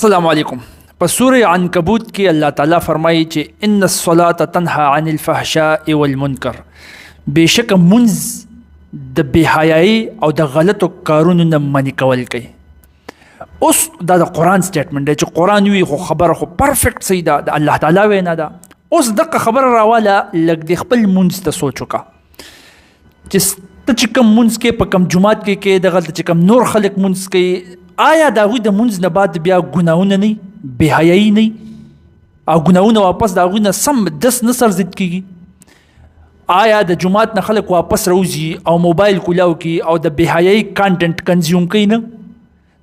السلام علیکم. په سورة عنکبوت کې الله تعالی فرمایي چې ان الصلاة تنهى عن الفحشاء والمنکر، بېشکه منځ د بېحیایي او د غلطو کارونو نه منع کول کوي. اوس دا د قرآن سټیټمنټ دی چې قرآن وي خو خبره خو پرفیکټ صحیح ده، د الله تعالی وینا ده. اوس دغه خبره راواله لږ د خپل منځ ته سوچ وکړه چې ته چې کوم منځ کې په کوم جومات کې دغلته چې کوم نور خلک منځ کوي، آیا د هغوی د منځ نه بعد بیا ګناهونه نه بې حیایي نه او ګناهونه واپس د هغوی نه سم دس نه سرزد کېږي؟ آیا د جومات نه خلک واپس راوځي او موبایل کولاو کړي او د بې حیایي کانټنټ کنزیوم کوي؟ نه،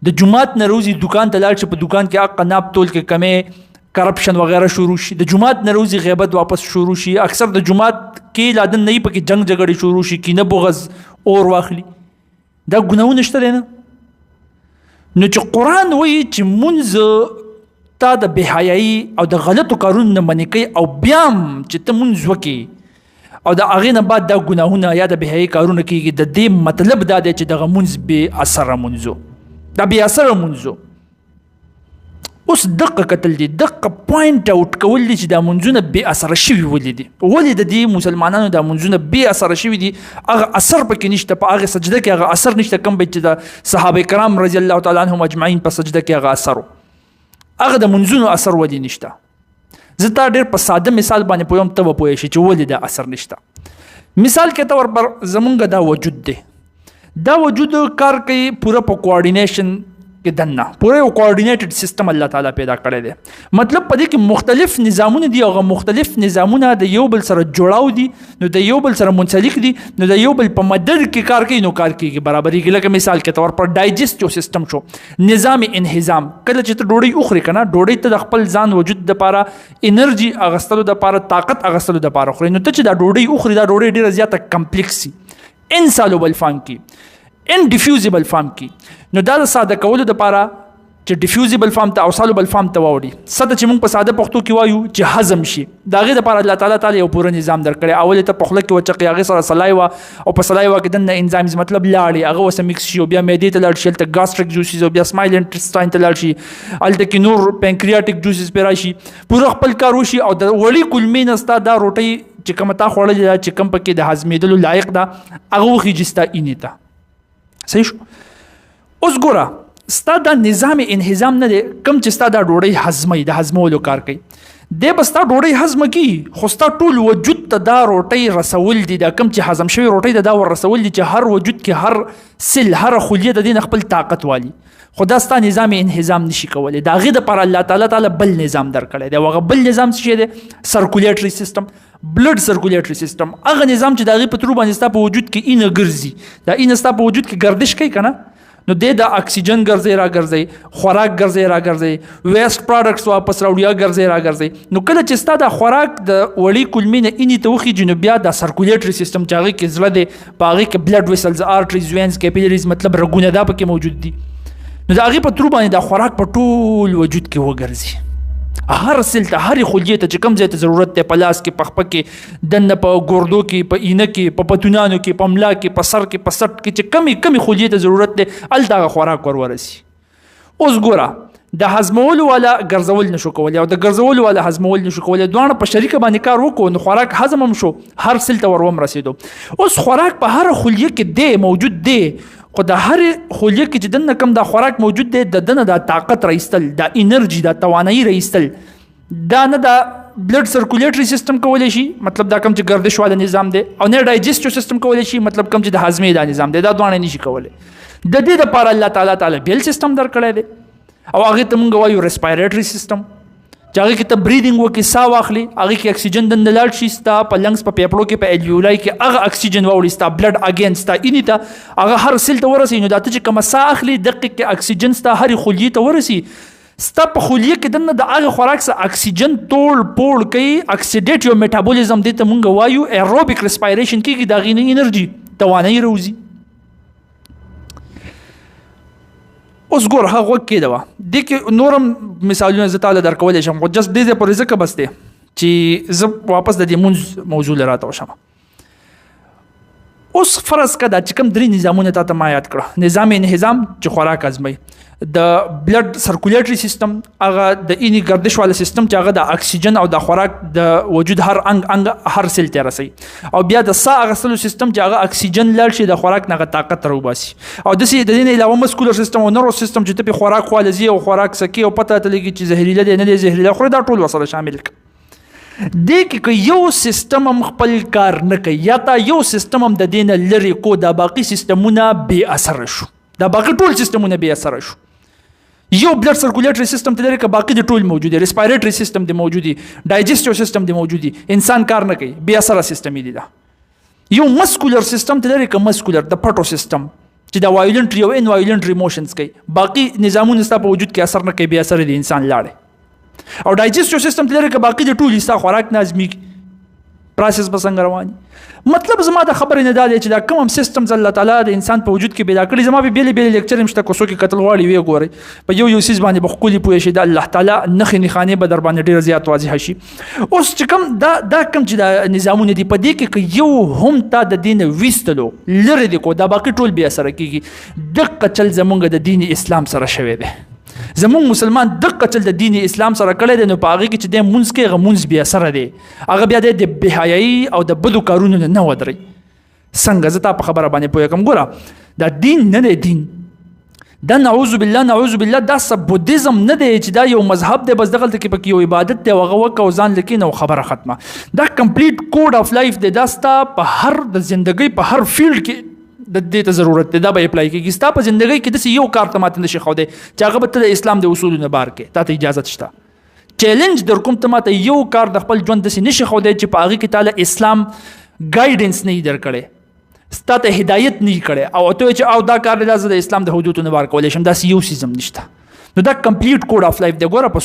د جومات نه راوځي دکان ته لاړ شي، په دکان کې حق ناب تول کې کمې کرپشن وغیرہ شروع شي، د جومات نه راوځي غیبت واپس شروع شي، اکثر د جومات کې لادن نه پکې جنگ جګړې شروع شي، کینه بغض اور واخلي. دا ګناهونه شته دی نه؟ نو چې قرآن وایي چې منځ تا د بېحیایي او د غلطو کارونو نه منع کوي او بیا هم چې ته منځ وکړې او د هغې نه بعد دا ګناهونه یا د بېحیایي کارونه کېږي، د دې مطلب دا دی چې دغه منځ بې اثره منځ دا بې اثره منځ. اوس دقه کتل دي، دقه پوینټ آوټ کول دي چې دا منځونه بې اثره شوي ولې دي، ولې د دې مسلمانانو دا منځونه بې اثره شوي دي، هغه اثر پکې نشته، په هغه سجده کې هغه اثر نشته کوم چې د صحابه کرام رضی الله تعالی عنهم اجمعین په سجده کې هغه اثر هغه د منځونو اثر ولې نشته؟ زه تا ډېر په ساده مثال باندې پویم، ته به پوه شې چې ولې دا اثر نشته. مثال کې طور پر زمونږ دا وجود دی، دا وجود کار کوي پوره په کوارډینیشن کې دننه، پوره یو کوارډینیټډ سیستم الله تعالی پیدا کړی دی. مطلب په دې کې مختلف نظامونه دي، هغه مختلف نظامونه د یو بل سره جوړاو دي، نو د یو بل سره منسلک دي، نو د یو بل په مدد کې کار کوي، نو کار کېږي برابرېږي. لکه مثال کې طور پر ډایجسټیو سیستم شو، نظام انهضام. کله چې ته ډوډۍ وخورې که نه، ډوډۍ ته د خپل ځان وجود دپاره انرژي اخیستلو دپاره، طاقت اخیستلو دپاره خورې، نو ته چې دا ډوډۍ وخورې، دا ډوډۍ ډېره زیاته کمپلیکس وي، انسالوبل فارم کې، ان ډیفیوزیبل فارم کې. نو دا د ساده کولو دپاره چې ډیفیوزیبل فارم ته او سالوبل فارم ته واوړي، ساده چې موږ په ساده پښتو کې وایو چې هضم شي، د هغې دپاره الله تعالی یو پوره نظام درکړی. اول ته په خوله کې وچقي، هغې سره سلایوا او په سلایوا کې دننه انزایمز مطلب لاړې، هغه ورسره مکس شي او بیا معدې ته لاړ شي، هلته ګاسټریک جوسیز او بیا سمایل انټسټاین ته لاړ شي، هلته کې نور پینکریاټک جوسیز پې راشي، پوره خپل کار وشي او د وړې کلمې نه ستا دا روټۍ چې کومه تا خوړلې ده چې کوم پکې د هضمېدلو لایق ده، هغه وخیږي ستا اینې ته. صحیح شو؟ اوس ګوره، ستا دا نظام انهضام نه دی کوم چې ستا دا ډوډۍ هضموي، د هضمولو کار کوي، دی به ستا ډوډۍ هضمه کړي، خو ستا ټول وجود ته دا روټۍ رسول دي، دا کوم چې هضم شوي روټۍ ته دا ور رسول دي چې هر وجود کې هر سل هر خلیه د دې نه خپل طاقت والي. خو دا ستا نظام انهضام نشي کولی، د هغې دپاره الله تعالی بل نظام درکړی دی، او هغه بل نظام څه شی دی؟ سرکولیټري سیستم، بلډ سرکولیټري سیستم. هغه نظام چې د هغې په ترو باندې ستا په وجود کې اینه ګرځي، دا اینه ستا په وجود کې گردش کوي که نه، نو دی د اکسیجن ګرځي را ګرځي، خوراک ګرځي را ګرځي، ویسٹ پروډکټس واپس راوړي یا ګرځي را ګرځي. نو کله چې ستا د خوراک د وړې کلمې نه اینې ته وخیږي، نو بیا د سرکولیټري سیستم چې هغې کې زړه دی، په هغې کې بلډ ویسلز، آرټریز، وینز، کیپیلریز مطلب رګونه دا پکې موجود دي، نو د هغې په ترو باندې دا خوراک په ټول وجود کې وګرځي، هر سل ته هرې خلیې ته چې کوم ځای ته ضرورت دی، په لاس کې، په خپه کې، دننه په ګردو کې، په اینه کې، په پتونانو کې، په ملا کې، په سر کې، په سټ کې، چې کمې خلیې ته ضرورت دی، هلته هغه خوراک ورسي. اوس ګوره، د هضمولو والا ګرځول نشو کولی او د ګرځولو والا هضمول نشو کولی، دواړه په شریکه باندې کار وکړو، نو خوراک هضم هم شو، هر سل ته ور رسېدو. اوس خوراک په هره خلیه کې دی، موجود دی، خو د هرې خلیه کې چې دننه کوم دا خوراک موجود دی، د دننه دا طاقت رایستل، دا انرژي، دا توانایي رایستل، دا نه دا بلډ سرکولیټري سیستم کولی شي، مطلب دا کوم چې گردش والا نظام دی، او نه ډایجسټیو سیستم کولی شي، مطلب کوم چې د هضمې دا نظام دی، دا دواړه نشي کولی. د دې دپاره الله تعالی بیل سیستم درکړی دی، او هغې ته موږ وایو ریسپایریټري سیستم، چې هغې کې ته بریدنګ وکړي، ساه واخلي، هغې کې اکسیجن دننه لاړ شي، ستا په لنګس، په پیپړو کې، په الویولای کې هغه اکسیجن واوړي، ستا بلډ اګین ستا اینې ته هغه هر سل ته ورسوي، نو دا ته چې کومه ساه اخلي، دقیق کې اکسیجن ستا هرې خلیې ته ورسي، ستا په خلیه کې دننه د هغه خوراک څخه اکسیجن ټول پوړ کوي، اکسیډیټیو میټابولیزم دې ته موږ وایو، ایروبیک ریسپایریشن کېږي، د هغې نه انرژي توانایي راوځي. اوس ګوره، هغه غوږ کېده وه، دې کې نور هم مثالونه زه تاله درکولی شم، خو جست دې ځای پورې ځکه بس دی چې زه واپس د دې مونځ موضوع له راته وشم. اوس فرض که دا چې کوم درې نظامونه تا ته ما یاد کړه، نظام انهضام چې خوراک هضموي، د بلډ سرکولیټری سیستم، هغه د اینی گردش والا سیستم چې هغه د اکسیجن او د خوراک د وجود هر انګ هر سیل ته رسي، او بیا د ساه اغستلو سیستم چې هغه اکسیجن لاړ شي د خوراک نه طاقت راوباسي، او د دې نه علاوه مسکولر سیستم او نرو سیستم چې په خوراک خوالزي او خوراک سکی او پته تلګي چې زهريله دي نه دي زهريله خو دا ټول وسره شامل ک دې کې یو سیستم هم خپل کار نه کوي یا تا یو سیستم هم د دین لری کو د باقی سیستمونه بے اثر شو، دا باقی ټول سیستمونه بے اثر شو. یو بلډ سرکولیټری سیستم ته لري که باقی د ټول موجود دي، ریسپایریټری سیستم دی موجود دي، ډایجسټیو سیستم دی موجود دي، انسان کار نه کوي، بے اثر سیستم دی. دا یو مسکولر سیستم ته لري که مسکولر د پټو سیستم چې د وایولنټری او ان وایولنټری موشنز کوي، باقی نظامونه ستا په وجود کې اثر نه کوي، بے اثر دي، انسان لاړ. او ډایجسټیو سیستم ته لري که باقی د ټول ستا خوراک نظمی پروسس بسنګ رواني. مطلب زما د خبرې نه دا دی چې دا کوم سیستم الله تعالی د انسان په وجود کې پیدا کړی. زما به بیل بیل لیکچر مشته کوڅو کې قتل غواړي وی ګوري په یو سیس باندې بخولي پوي شي د الله تعالی نخې خانه به در باندې ډیر زیات واضح شي. اوس چې کوم دا کوم چې د نظامونه دی په دې کې یو هم تا د دین وستلو لری دی کو دا باقی ټول بیا سره کیږي. د قتل زمونږ د دین اسلام سره شوی دی، زمون مسلمان د قتل د دین اسلام سره کړی دی، نو په هغه کې چې د مونږ کې غمونځ بیا سره دی، هغه بیا د بهایي او د بدو کارونو نه ودري. څنګه زه تا په خبره باندې پوهېږم، ګوره دا دین نه دی، دین دا نعوذ بالله دا بودیزم نه دی چې دا یو مذهب دی بس دغلته کې پکې یو عبادت دی هغه وکړه او ځان لکې نو خبره ختمه. دا کمپلیټ کوډ اف لایف دی، دا ستا په هر د زندګۍ په هر فیلډ کې د دې ته ضرورت دی، دا به اپلای کېږي. ستا په زندګۍ کې داسې یو کار ته ماته نشي ښودی چې هغه به ته د اسلام د اصولو نه بار کې، تا ته اجازت شته. چیلنج در کوم ته ماته یو کار د خپل ژوند داسې نشي ښودی چې په هغې کې تعالی اسلام ګایډنس نه یې درکړی، ستا ته هدایت نه یې کړی، او ته چې او دا کار دی زه د اسلام د حدودو نه بار کولی شم، داسې یو څیز هم نشته. نو دا کمپلیټ کوډ اف لایف دی. ګوره په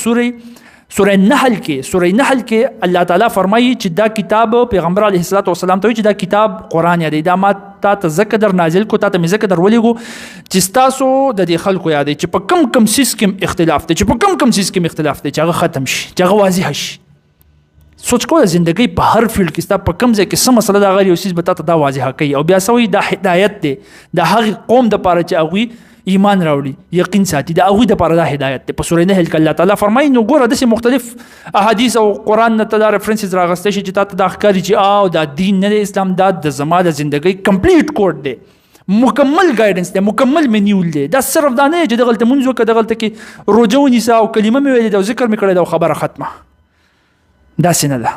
سوره نحل کې الله تعالی فرمایي چې دا کتاب پیغمبر علیه الصلاۃ والسلام ته وایي چې دا کتاب قرآن دی، دا ما تا ته ځکه در نازل کو، تا ته مې ځکه در ولېږو چې ستاسو د دې خلکو یاد چې په کم سیس کې اختلاف دی، چې هغه ختم شي، چې هغه واضح شي. سوچ کوه زندګۍ په هر فیلډ کې ستا په کم ځای کې څه مسله دا غیر یو څیز به تا ته دا واضحه کوي، او بیا سوی دا هدایت دی د هغې قوم دپاره چې هغوی ایمان راوړي، یقین ساتي، د هغوی دپاره دا هدایت دی. په سوره نحل کې الله تعالی فرمایي. نو ګوره داسې مختلف احادیث او قرآن نه ته دا ریفرنسز راغستی شي چې تا ته دا ښکاري چې دا دین نه دی اسلام، دا د زما د زندګۍ کمپلیټ کوډ دی، مکمل ګایډنس دی، مکمل منیول دی. دا صرف دا نه چې دغلته مونځ وکړه، دغلته کې روژه ونیسه او کلمه مې ویلې ده او ذکر مې کړی ده او خبره ختمه، داسې نه ده.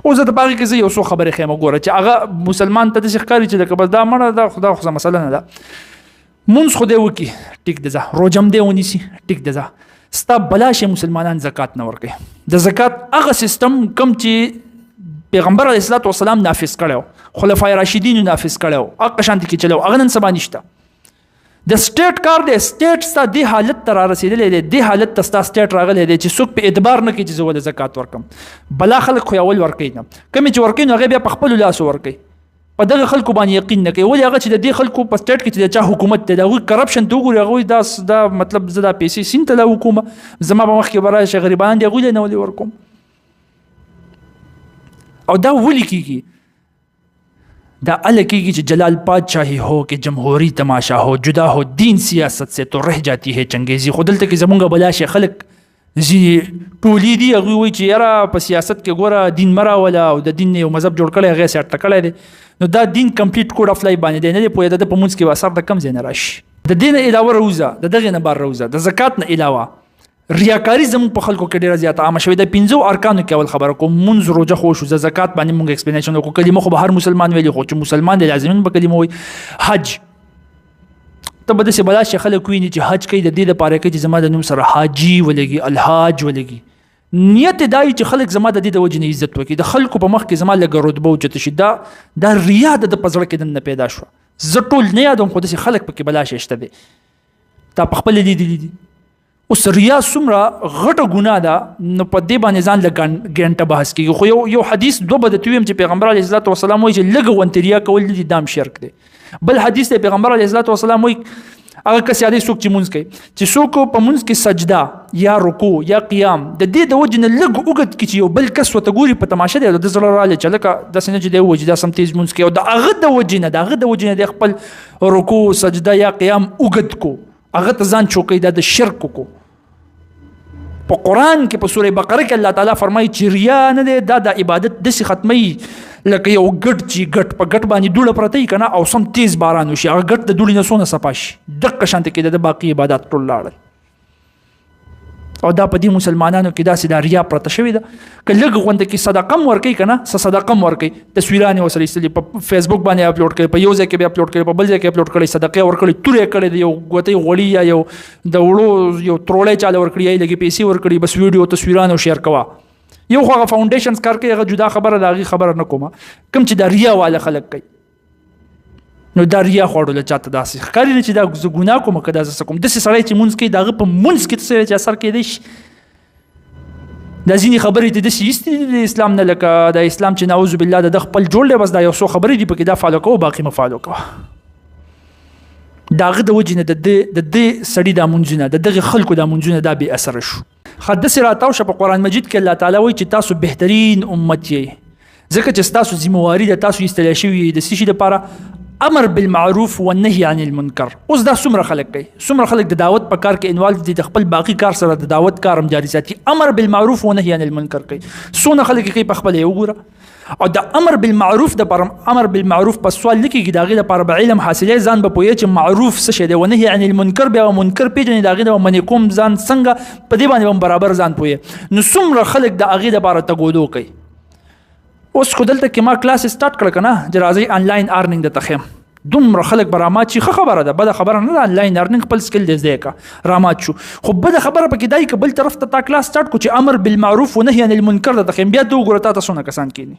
اوس د باغې کې زه یو څو خبرې ښیم. ګوره چې هغه مسلمان ته داسې ښکاري چې لکه بس دا مړه ده، خدا خو مسله نه ده، مونځ خو دی وکړي ټیک ده، ځه روژه دی ونیسي ټیک ده، ځه ستا بلا شي مسلمانان زکات نه ورکوي. د زکات هغه سیستم کم چې پیغمبر علیه الصلاۃ والسلام نافذ کړی، خلفای راشدینو نافذ کړی، هغه شانتې کې چلو، هغه نن سبا نشته. د سټیټ کار دی، سټیټ ستا دې حالت ته را رسېدلی دی، دې حالت ته ستا سټیټ راغلی دی چې څوک په اعتبار نه کوي چې زه ولې زکات ورکړم. بلا خلک خو اول ورکوي نه، کومې چې ورکوي نو هغې بیا په خپلو لاسو ورکوي، په دغه خلکو باندې یقین نه کوي. ولې هغه چې د دې خلکو په سټیټ کې چې د چا حکومت دی د هغوی کرپشن ته وګوري، هغوی دا مطلب زه دا پیسې سین ته لا وکوم، زما به مخکې به راشي غریبان دي هغوی له نه ولې ورکوم. او دا ولې کېږي؟ دا هله کېږي چې جلال پادشاهی ہو کہ جمهوری تماشا ہو، جدا ہو دین سیاست سے تو رہ جاتی ہے چنگیزی. خو دلته کې زمونږ بلا شي خلک ټولي دي، هغوی وایي چې یاره په سیاست کې ګوره دین مه راوله او د دین یو مذهب جوړ کړی هغې سیټ کړی دی. نو دا دین کمپلیټ کوډ اف لایف باندې دی، نه دی پوهېده د په مونځ کې به اثر د کم ځای نه راشي. د دې نه علاوه روزه، د دغې نه بار روزه، د زکات نه علاوه ریاکاري زموږ په خلکو کې ډېره زیاته عامه شوې ده. 5 ارکانو کې اول خبره کوم، مونځ، روژه خو شو، زکات باندې مونږ ایکسپلینیشن وکړو، کلمه خو به هر مسلمان ویلي، خو چې مسلمان دی لازمین به کلمه وایي. حج ته به داسې بلا شي خلک ویني چې حج کوي، د دې دپاره کوي چې زما د نوم سره حاجي ولګي، الحاج ولګي. نیت دا وي چې خلک زما د دې د وجې نه عزت وکړي، د خلکو په مخ کې زما لږه رتبه اوچته شي. دا ریا د په زړه کې دننه پیدا شوه. زه ټول نه یادوم خو داسې خلک پکې بلا شي شته دی، تا په خپله لیدلي دي. اوس ریا څومره غټه ګناه ده، نو په دې باندې ځان لږ ګنټه بحث کېږي. خو یو حدیث دوه به درته ویم چې پیغمبر علیه الصلاۃ والسلام وایي چې لږه غونتې ریا کول دي دام شرک دی. بل حدیث دی پیغمبر علیه الصلاۃ والسلام وایي هغه کس یادی څوک چې مونځ کوي، چې څوک په مونځ کې سجده یا رکوع یا قیام د دې د وجې نه لږ اوږد کړي چې یو بل کس ورته ګوري په تماشه دی، د زړه راغلی چې لکه داسې نه چې دی ووایي چې دا سم تیز مونځ کوي، او د هغه د وجې نه د خپل رکوع سجده یا قیام اوږد کو، هغه ته ځان چوکۍ دا د شرک کو. په قرآن کې په سوره بقره کې الله تعالی فرمایي چې ریا نه دی، دا د عبادت داسې ختمي لکه یو ګټ چې ګټ په ګټ باندې دوړه پرته وي که نه، او سم تیز باران وشي، هغه ګټ د دوړې نه څونه صفا شي، دقه شانته کې د باقي عبادات ټول لاړل. او دا په دې مسلمانانو کې داسې دا ریا پرته شوې ده. که لږ غونډه کې صدقه هم ورکوي که نه، صدقه هم ورکوي، تصویران یې ورسره ایستلي، په فیسبوک باندې اپلوډ کړي، په یو ځای کې به اپلوډ کړي، په بل ځای کې اپلوډ کړي، صدقه یې ورکړي، تور یې کړی د یو ګوتې غوړي یا یو د وړو یو تروړی چاله ورکړي یا یې لږې پیسې ورکړي، بس ویډیو تصویران او شیر کوه. یو خو هغه فاونډیشنز کار کوي، هغه جدا خبره ده، هغې خبره نه کومه. کوم چې دا ریا والا خلک کوي، نو دا ریا خوړل چاته داسې ښکاري نه چې دا زه ګناه کوم که دا زه څه کوم. داسې سړی چې مونځ کوي د هغه په مونځ کې څه چې اثر کېدی شي. دا ځینې خبرې دي داسې ایستې دي د اسلام نه، لکه د اسلام چې نعوذ بالله د خپل جوړ دی، بس دا یو څو خبرې دي پکې، دا فالو کوه باقي مه فالو کوه. د هغه د وجې نه د دې سړي دا مونځونه، د دغې خلکو دا مونځونه دا بې اثره شو. داسې راتاو شه په قرآن مجید کې الله تعالی وایي چې تاسو بهترین امت یې، ځکه چې ستاسو ذمهواري ده، تاسو ایستلی شوي د څه شي دپاره؟ امر بالمعروف والنهي عن المنکر. اوس دا څومره خلک کوي، څومره خلک د دعوت په کار کې انوالو دي، د خپل باقي کار سره د دعوت کار هم جاري ساتي، امر بالمعروف ونهي عن المنکر کوي. څونه خلک کوي په خپل یې وګوره. او د امر بالمعروف د پر امر بالمعروف په سوال لیکي د هغې لپاره به علم حاصلوي، ځان به پوهیږي چې معروف څه شی دی، ونهي عن المنکر بیا منکر پیژني، د هغې نه به منې کوم ځان څنګه، په دې باندې به برابر ځان پوهیږي. نو څومره خلک د هغې لپاره تګودو کوي. اوس خو دلته کې ما کلاس سټارټ کړه که نه، چې راځئ آنلاین ارننګ درته ښیم. دومره خلک به رامات شي، ښه خبره ده، بده خبره نه ده. آنلاین ارننګ خپل سکل دی زده که رامات شو، خو بده خبره پکې دا که بل طرف ته تا کلاس سټارټ کړو چې امر بالمعروف ونهي عن المنکر درته ښیم، بیا ته وګوره تا ته څونه کسان کښېني.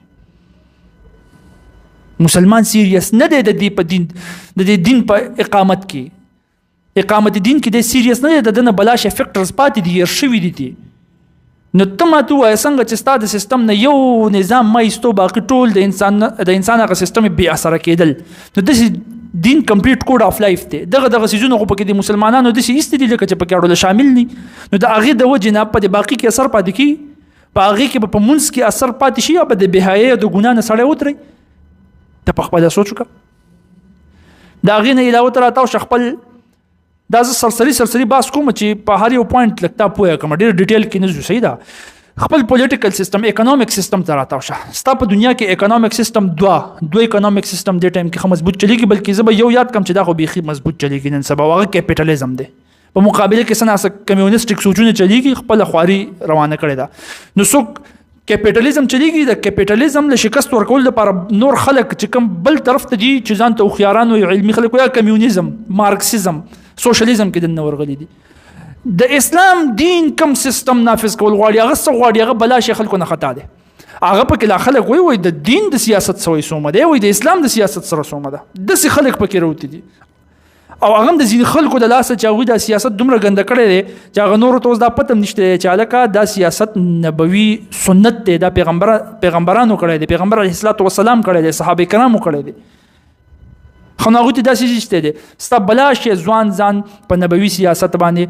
مسلمان سیریس نه دی د دې په دین، د دې دین په اقامت کې، اقامت دین کې دی سیریس نه دی، د ده نه بلا شي فیکټرز پاتې دي، هیر شوي دي. نو ته ماته ووایه څنګه چې ستا د سیستم نه یو نظام ما ایستو، باقي ټول د انسان هغه سیستم بې اثره کېدل. نو داسې دین کمپلیټ کوډ اف لایف دی. دغه څیزونه خو پکې د مسلمانانو داسې ایستې دي لکه چې پکې اړوله شامل دي. نو د هغې د وجې نه په د باقي کې اثر پاتې کېږي، په هغې کې به په مونځ کې اثر پاتې شي، یا به د بېحیایۍ او د ګناه نه سړی ودرئ. ته په خپله سوچ وکړه. د هغې نه علاوه ته راتاو شه خپل، دا زه سرسري بحث کوم چې په هر یو پوینټ لږ تا پوهه کړم، ډېر ډیټیل کې نه ځو، صحیح ده. خپل پولیټیکل سیستم، اکنامک سیستم ته راتاو شه. ستا په دنیا کې اکنامک سیستم دوه اکنامک سیستم دې ټایم کې ښه مضبوط چلیږي، بلکې زه به یو یاد کړم چې دا خو بیخي مضبوط چلیږي نن سبا، هغه کیپیټالیزم دی. په مقابله کې څه ناسه کمیونسټیک سوچونه چلیږي، خپله خواري روانه کړې ده. نو څوک کیپیټالیزم چلیږي، د کیپیټالیزم له شکست ورکول لپاره نور خلک چې کوم بل طرف ته دي چې ځان ته هوښیاران وي، علمي خلک، یا کمیونیزم، مارکسیزم، سوشلیزم کې دننه ورغلي دي. د اسلام دین کم سیستم نافذ کول غواړي، هغه څه غواړي، هغه بلا شي خلکو نه خطا دی. هغه پکې لا خلک وایي د دین د سیاست سوی سومه دی، وایي د اسلام د سیاست سره سومه ده، داسې خلک پکې راوتي دي. او هغه هم د ځینې خلکو د لاسه چې هغوی دا سیاست دومره ګنده کړی دی چې هغه نورو ته اوس دا پته هم نشته چې هلکه دا سیاست نبوي سنت دی، دا پیغمبرانو کړی دی، پیغمبر علیه الصلاة والسلام کړی دی، صحابه کرامو کړی دی. خو نو هغوی ته داسې ایستی دی، ستا بلا شی ځان په نبوي سیاست باندې،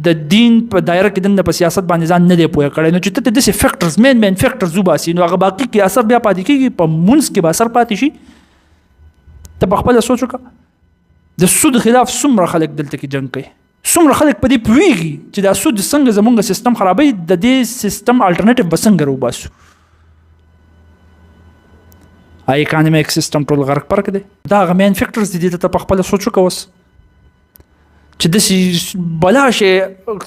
د دین په دایره کې دننه په سیاست باندې ځان نه دی پوهه کړی. نو چې ته داسې فیکټرز مین فیکټرز وباسي، نو هغه باقي کې اثر بیا پاتې کېږي، په مونځ کې به اثر پاتې شي. ته په خپله سوچ وکړه، د سود خلاف څومره خلک دلته کې جنګ کوي، څومره خلک په دې پوهېږي چې دا سود څنګه زمونږ سیستم خرابوي، د دې سیستم الټرنیټیو به څنګه راوباسو. اکانومیک سیستم ټول غرق پرک دی. دا هغه مین فیکټرز دي، ته په خپله سوچ وکړه اوس چې داسې بلا شی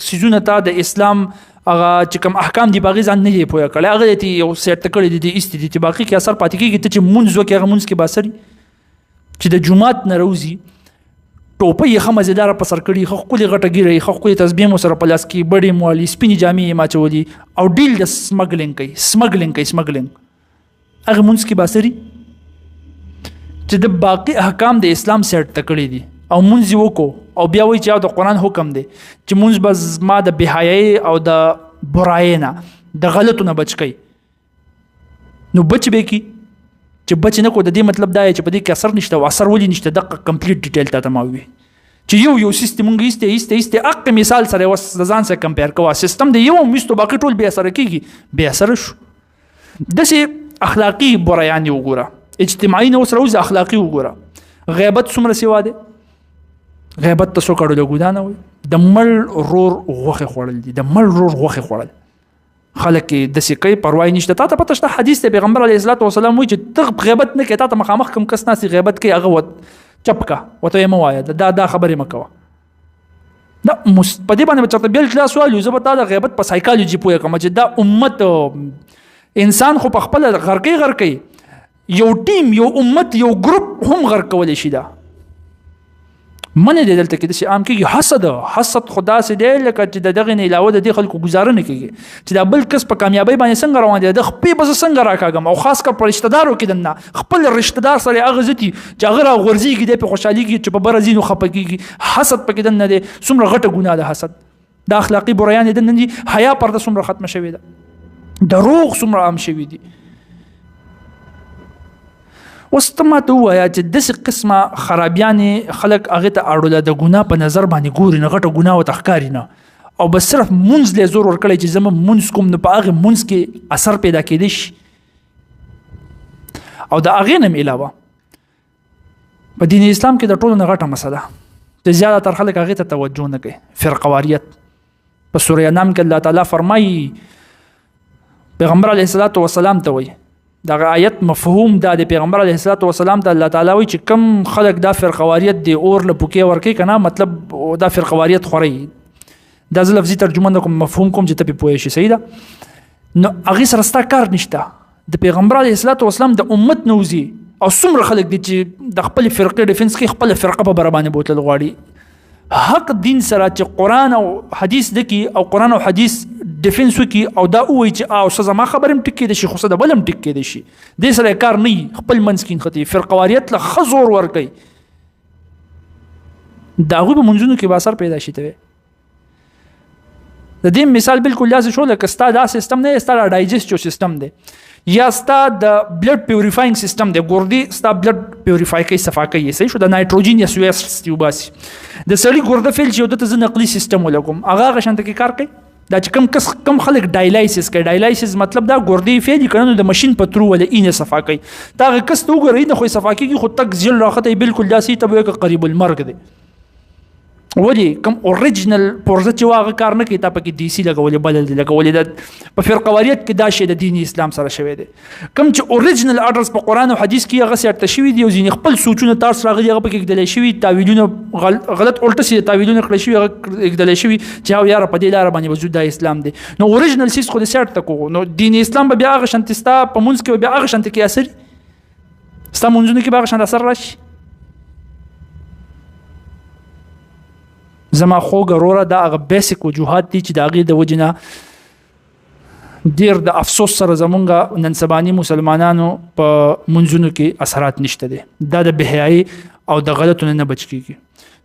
څیزونه ته د اسلام هغه چې کوم احکام دي په هغې ځان نه دی پوهه کړی، هغه یې یو سیټ ته کړي دي، ایستي دي چې باقي کې اثر پاتې کېږي. ته چې مونځ وکړې هغه مونځ کې به اثر وي، چې د جومات نه راوځي ټوپۍ یې ښه مزېداره په سر کړي، ښه ښکلې غټه ږیره یې، ښه ښکلې تسبیح مو سره په لاس کې، بډې مو والي، سپینې جامې یې ماچولي، او ډیل د سمګلینګ کوي، هغه مونځ کې به اثر وي چې د باقي احکام د اسلام سیټ ته کړي دي، او مونځ یې وکړو، او بیا وایي چې د قرآن حکم دی چې مونځ به زما د بېحیایۍ او د برایۍ نه، د غلطو نه بچ کوي. نو بچ به کي چې بچ نه کو، د دې مطلب دا چې په دې کې اثر نشته. او اثر ولې نشته؟ دقه کمپلیټ ډیټیل ته ما ووي چې یو سیستم مونږ ایسته حق مثال سره اوس د ځان سره کمپیر کوه، سیستم د یو میستو باقي ټول بې اثره کېږي، بې اثره شو. داسې اخلاقي برایان یې وګوره، اجتماعي نه اوس راوځي، اخلاقي وګوره. غیبت څومره سوا دی، غیبت ته څوک اړوله ګناه نه وایي، د مړ رور غوښې خوړل دي، د مړ رور غوښې خوړل. خلک یې داسې کوي، پروا یې نشته. تا ته پته شته حدیث دی پیغمبر علیه الصلاة والسلام وایي چې ته غیبت نه کوې، تا ته مخامخ کوم کس ناستي غیبت کوي هغه چپ کا ورته یې مه وایه، دا خبرې مه کوه. دا په دې باندې به چېرته بېل کلاس وایو، زه به تا د غیبت په سایکالوجي پوه کړم چې دا امت انسان خو په خپله غرقوي، یو ټیم، یو امت، یو ګروپ هم غرق کولی شي. دا منې دی دلته کې داسې عام کېږي. حسد خو داسې دی لکه چې د دغې نه علاوه د دې خلکو ګزاره نه کېږي چې دا بل کس په کامیابۍ باندې څنګه روان دی، د خپې به زه څنګه راکاږم. او خاص کر په رشته دارو کې دننه خپل رشته دار سره هغه زتي چې هغه راغورځېږي، دی پرې خوشحالېږي، چې په بره ځي نو خفه کېږي. حسد پکې دننه دی. څومره غټه ګناه ده حسد. دا اخلاقي برایان یې دننه دي. حیا پرده څومره ختمه شوې ده، دروغ څومره عام شوي دي. اوس ته ماته ووایه چې داسې قسمه خرابیانې خلک هغې ته اړوله، د ګناه په نظر باندې ګوري نه، غټه ګناه ورته ښکاري نه، او بس صرف مونځ له زور ورکړی چې زه مونځ کوم، نو په هغې مونځ کې اثر پیدا کېدی شي. او د هغې نه م علاوه په دین اسلام کې د ټولو نه غټه مسله چې زیاتره خلک هغې ته توجه نه کوي، فرقواریت. په سوره انعام کې الله تعالی فرمایي، پیغمبر علیه الصلاة والسلام ته وایي، دغه آیت مفهوم دا د پیغمبر علیه الصلاة والسلام ته الله تعالی وایي چې کم خلک دا فرقواریت دی اور له پوکې ورکوي که نه، مطلب دا فرقواریت خوري. دا زه لفظي ترجمه نه کوم، مفهوم کوم چې ته پې پوه شي. صحیح ده؟ نو هغې سره ستا کار نشته. د پیغمبر علیه الصلاة والسلام د امت نه وځي، او څومره خلک دي چې د خپلې فرقې ډیفنس کوي، خپله فرقه په بره باندې بوتلل غواړي. حق دین سره چې قرآن او حدیث دکي، او قرآن او حدیث ډیفنس وکي، او دا ووایي چې او څه زما خبر هم ټیک کېدی شي، خو څه د بل هم ټیک کېدی شي، دې سره یې کار نه وي، خپل منځ کې نښتي، فرقواریت له ښه زور ورکوي. د هغوی په منځونو کې به اثر پیدا شي. ته د دې مثال بالکل داسې شو لکه ستا دا سیستم نه، ستا دا ډایجسټیو سیستم دی، یا ستا د بلډ پیوریفاینګ سیستم دی. ګردې ستا بلډ پیوریفای کوي، صفا کوي. صحیح شو؟ د نایټروجن یا ویسټ وباسي. د سړي ګرده فیل چې یو دته زه نقلي سیستم ولګوم، هغه هغه شانته کې کار کوي. دا چې کم خلک ډایلایسس کوي، ډایلایسس مطلب دا ګردې فیل کنه نو د ماشین په ترو ولې اینه صفا کوي. دا هغه کس ته وګورئ نه خو صفا کېږي، خو تک زیل راخته بالکل داسې ته به قریب المرګ دی. ولې کوم اوریجنل پرزه چې واغه کار نه کوي، تا پکې دیسی لګولې بلل دي لګولې. د په فرقواریت کې دا شی د دین اسلام سره شوی دی. کوم چې اوریجنل اډرس په قرآن او حدیث کې هغه سره شوی دی، او ځینې خپل سوچونه تاسو راغلي هغه پکې کېدلی شوي، تعویلونه غلط الټه سي تعویلونه کړی شوي، هغه کېدلی شوي چې او یاره په دې لاره باندې وجود د اسلام دی. نو اوریجنل سیس خو د سیټ تکو، نو دین اسلام به بیا هغه شانتي ستا په منځ کې بیا هغه شانتي کې اثر ستا منځونو کې به هغه شانتي اثر راشي. زما خوږ وروره دا هغه بیسیک وجوهات دي چې د هغې د وجې نه ډېر د افسوس سره زمونږ نن سباني مسلمانانو په منځونو کې اثرات نشته دی. دا د بېحیایي او د غلطو نه بچ کېږي.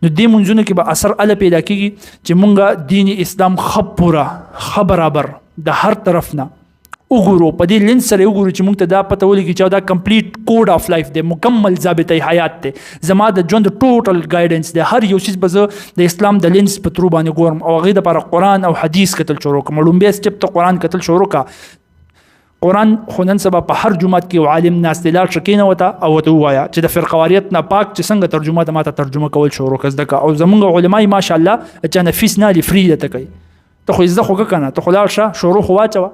نو دې منځونو کې به اثر اله پیدا کېږي چې مونږ دین اسلام ښه پوره ښه برابر د هر طرف نه وګورو، په دې لینز سره وګورو چې موږ ته دا پته ولګي چې دا کمپلیټ کوډ اف لایف دی، مکمل ضابطه حیات دی، زما د ژوند ټوټل ګایډنس دی. هر یو څیز به زه د اسلام د لینز په ترو باندې ګورم، او هغې دپاره قرآن او حدیث کتل شروع کړم. لومبی سټپ ته قرآن کتل شروع کړه. قرآن خو نن سبا په هر جومات کې یو عالم ناست دی، لاړ شه کېنه ورته او ورته ووایه چې د فرقواریت نه پاک چې څنګه ترجمه ده ماته ترجمه کول شروع کړه، زده کړه. او زمونږ علما یې ماشاءالله چا نه فیس نه اخلي، فري درته کوي. ته خو زده خو که که نه، ته خو لاړ شه شروع خو واچوه،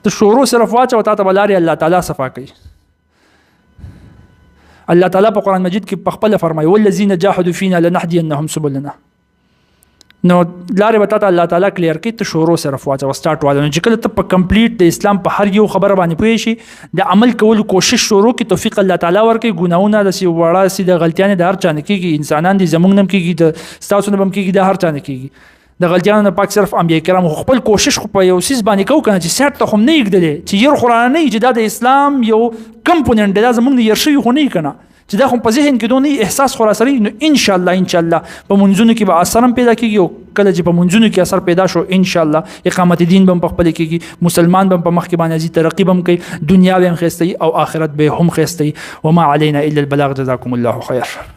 ته شروع صرف واچوه، تا ته به لارې الله تعالی صفا کوي. الله تعالی په قرآن مجید کې په خپله فرمایي والذین جاهدوا فینا لنهدینهم سبلنا. نو لارې به تا ته الله تعالی کلیر کوي، ته شروع صرف واچوه، سټارټ واچوه. نو چې کله ته په کمپلیټ د اسلام په هر یو خبره باندې پوه شي، د عمل کولو کوشش شروع کړي، توفیق الله تعالی ورکوي. ګناهونه داسې وړه سي د غلطیانې د هر چا نه کېږي، انسانان دي زمونږ نه هم کېږي، د ستاسو نه به هم کېږي، د هر چا نه کېږي. د غلطیانو نه پاک صرف انبیاء کرام خپل کوشش خو په یو څیز باندې کوو کنه چې سیټ ته خو هم نه یږدلې چې ير قرآن نه چې دا د اسلام یو کمپوننټ دی، دا زمونږ نه ير شوي خو نه کنه چې دا خو په ذهن کې دونه احساس خو راسره. نو ان شاء الله په منځونو کې به اثر هم پیدا کېږي، او کله چې په منځونو کې اثر پیدا شو ان شاء الله اقامت دین به هم په خپل کېږي، مسلمان به هم په مخ کې باندې ځي، ترقي به هم کوي، دنیا به هم ښایسته او آخرت به هم ښایسته. وما علينا الا البلاغ. جزاكم الله خير.